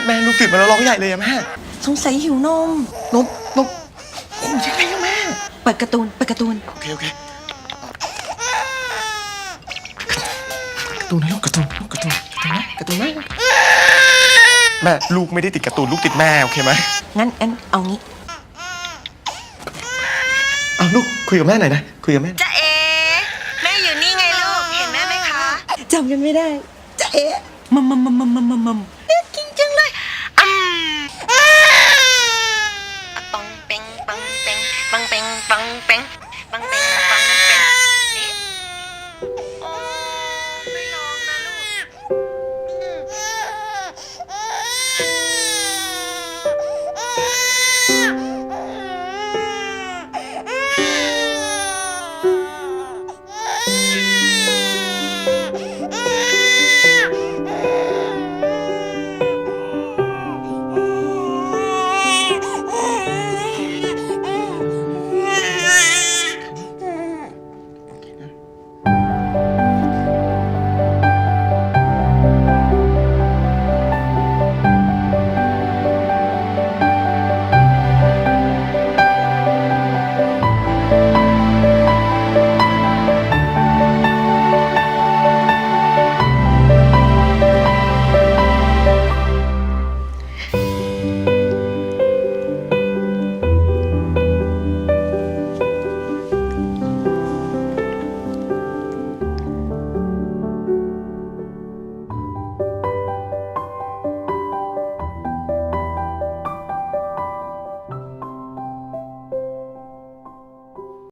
แม่ลูกตื่นมาแล้วร้องใหญ่เลยอะแม่สงสัยหิวนมนมโอ้ยยังไงอะแม่เปิดการ์ตูนโอเคการ์ตูนนะลูกการ์ตูนแม่ลูกไม่ได้ติดการ์ตูนลูกติดแม่โอเคไหมงั้นเอางี้เอาลูกคุยกับแม่หน่อยนะคุยกับแม่จ๊ะเอ๋แม่อยู่นี่ไงลูกเห็นแม่ไหมคะจำกันไม่ได้จ๊ะเอ๋มัมกินจังเลยปังเป่งปังเป่งปังเป่งปังเป่งปังเป่ง